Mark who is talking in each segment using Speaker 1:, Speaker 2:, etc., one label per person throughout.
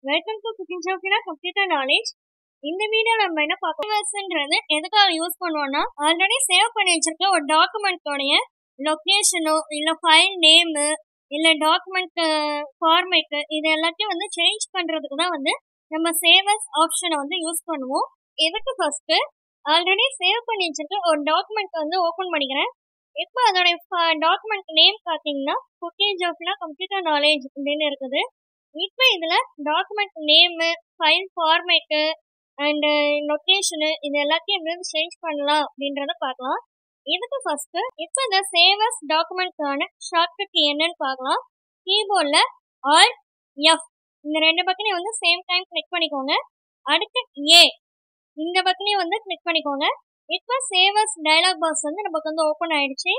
Speaker 1: Welcome to cooking Shapna computer knowledge. இந்த வீடியோல நம்ம என்ன பார்க்கறது எதுக்காக யூஸ் பண்ணுவோம்னா, ஆல்ரெடி சேவ் பண்ணி வச்சிருக்க ஒரு டாக்குமெண்ட்டோடைய லொக்கேஷனோ இல்லை ஃபைல் நேமு இல்லை டாக்குமெண்ட் ஃபார்மேட்டு இது எல்லாத்தையும் வந்து சேஞ்ச் பண்ணுறதுக்கு தான் வந்து நம்ம சேவஸ் ஆப்ஷனை வந்து யூஸ் பண்ணுவோம். இதுக்கு ஃபஸ்ட்டு ஆல்ரெடி சேவ் பண்ணி வச்சிருக்க ஒரு டாக்குமெண்ட் வந்து ஓப்பன் பண்ணிக்கிறேன். இப்போ அதோடைய டாக்குமெண்ட் நேம் பார்த்தீங்கன்னா குக்கிங் ஜாப்னா கம்ப்யூட்டர் நாலேஜ் அப்படின்னு இருக்குது. இப்போ இதில் document name, file format and location இது எல்லாத்தையும் எப்படி சேஞ்ச் பண்ணலாம் அப்படின்றத பார்க்கலாம். இதுக்கு ஃபஸ்ட்டு இப்போ இந்த சேவஸ் டாக்குமெண்ட்க்கான ஷார்ட்கட் என்னன்னு பார்க்கலாம். கீபோர்டில் ஆல்ட் எஃப் இந்த ரெண்டு பக்கனையும் வந்து சேம் டைம் கிளிக் பண்ணிக்கோங்க. அடுத்து ஏ இந்த பக்கனையும் வந்து கிளிக் பண்ணிக்கோங்க. இப்போ சேவஸ் டயலாக் பாக்ஸ் வந்து நமக்கு வந்து ஓப்பன் ஆயிடுச்சு.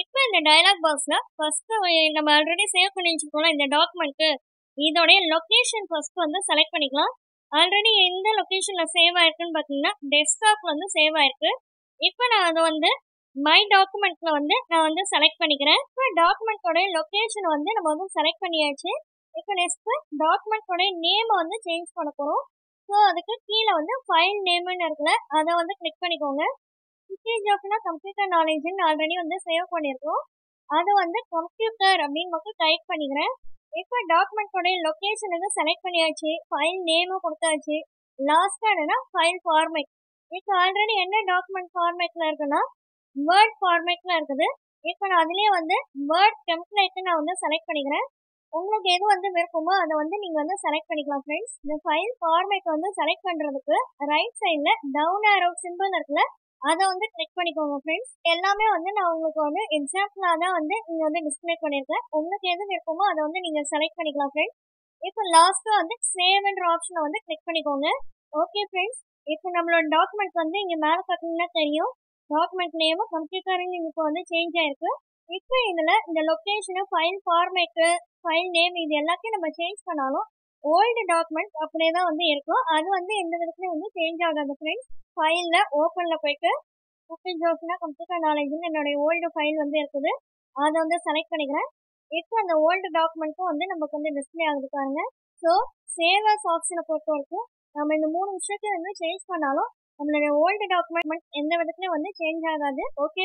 Speaker 1: இப்போ இந்த டயலாக் பாக்ஸில் ஃபஸ்ட்டு நம்ம ஆல்ரெடி சேவ் பண்ணி வச்சுருக்கோம்ல இந்த டாக்குமெண்ட்டு, இதோடைய லொக்கேஷன் ஃபர்ஸ்ட் வந்து செலக்ட் பண்ணிக்கலாம். ஆல்ரெடி எந்த லொக்கேஷன்ல சேவ் ஆயிருக்குன்னு பார்த்தீங்கன்னா டெஸ்க்டாப்ல வந்து சேவ் ஆயிருக்கு. இப்போ நான் அதை வந்து மை டாக்குமெண்ட்ல வந்து நான் வந்து செலக்ட் பண்ணிக்கிறேன். இப்போ டாக்குமெண்ட்டோடைய லொக்கேஷனை வந்து நம்ம வந்து செலக்ட் பண்ணியாச்சு. இப்போ நெக்ஸ்ட் டாக்குமெண்ட்டோடைய நேமை வந்து சேஞ்ச் பண்ண போகிறோம். ஸோ அதுக்கு கீழே வந்து ஃபைல் நேம்னு இருக்குல்ல, அதை வந்து கிளிக் பண்ணிக்கோங்க. குக்கிங் ஜாப்னா கம்ப்யூட்டர் நாலேஜ்னு ஆல்ரெடி வந்து சேவ் பண்ணியிருக்கோம். அதை வந்து கம்ப்யூட்டர் அப்படின்னு மட்டும் டைப் பண்ணிக்கிறேன். இப்போ டாக்குமெண்ட்டோடைய லொக்கேஷனுக்கு செலக்ட் பண்ணியாச்சு, ஃபைல் நேமும் கொடுத்தாச்சு. லாஸ்ட்டாக என்னன்னா ஃபைல் ஃபார்மேட். இப்போ ஆல்ரெடி என்ன டாக்குமெண்ட் ஃபார்மேட்டில் இருக்குன்னா வேர்ட் ஃபார்மேட்டில் இருக்குது. இப்போ நான் அதுலேயே வந்து வேர்ட் டெம்ப்ளேட்டு நான் வந்து செலக்ட் பண்ணிக்கிறேன். உங்களுக்கு எது வந்து விருப்பமோ அதை வந்து நீங்கள் வந்து செலக்ட் பண்ணிக்கலாம் ஃப்ரெண்ட்ஸ். இந்த ஃபைல் ஃபார்மேட் வந்து செலக்ட் பண்ணுறதுக்கு ரைட் சைடில் டவுன் ஆரோ சிம்பிள் இருக்குல்ல, அதை வந்து கிளிக் பண்ணிக்கோங்க ஃப்ரெண்ட்ஸ். எல்லாமே வந்து நான் உங்களுக்கு வந்து எக்ஸாம்பிளாக தான் வந்து இங்கே வந்து டிஸ்பிளே பண்ணியிருக்கேன். உங்களுக்கு எது விருப்பமோ அதை வந்து நீங்கள் செலக்ட் பண்ணிக்கலாம் ஃப்ரெண்ட்ஸ். இப்போ லாஸ்ட்டாக வந்து சேவ்ன்ற ஆப்ஷனை வந்து கிளிக் பண்ணிக்கோங்க. ஓகே ஃப்ரெண்ட்ஸ், இப்போ நம்மளோட டாக்குமெண்ட் வந்து இங்கே மேலே பார்த்தீங்கன்னா தெரியும், டாக்குமெண்ட் நேமும் கம்ப்யூட்டர்னு இப்போ வந்து சேஞ்ச் ஆயிருக்கு. இப்போ இதில் இந்த location, file format, file name இது எல்லாத்தையும் நம்ம சேஞ்ச் பண்ணாலும் ஓல்டு டாக்குமெண்ட் அப்படியே தான் வந்து இருக்கும். அது வந்து எந்த விதத்துலையும் வந்து சேஞ்ச் ஆகாது ஃப்ரெண்ட்ஸ். ஃபைலில் ஓப்பனில் போய்ட்டு குக்கிங் ஜாப்னா கம்ப்யூட்டர் நாலேஜ்னு என்னுடைய ஓல்டு ஃபைல் வந்து இருக்குது, அதை வந்து செலக்ட் பண்ணிக்கிறேன். இப்போ அந்த ஓல்டு டாக்குமெண்ட்டும் வந்து நமக்கு வந்து டிஸ்பிளே ஆகுது பாருங்க. ஸோ சேவஸ் ஆப்ஷனை பொறுத்த வரைக்கும் நம்ம இந்த 3 விஷயத்தையும் வந்து சேஞ்ச் பண்ணாலும் நம்மளுடைய ஓல்டு டாக்குமெண்ட் எந்த விதத்துலையும் வந்து சேஞ்ச் ஆகாது. ஓகே.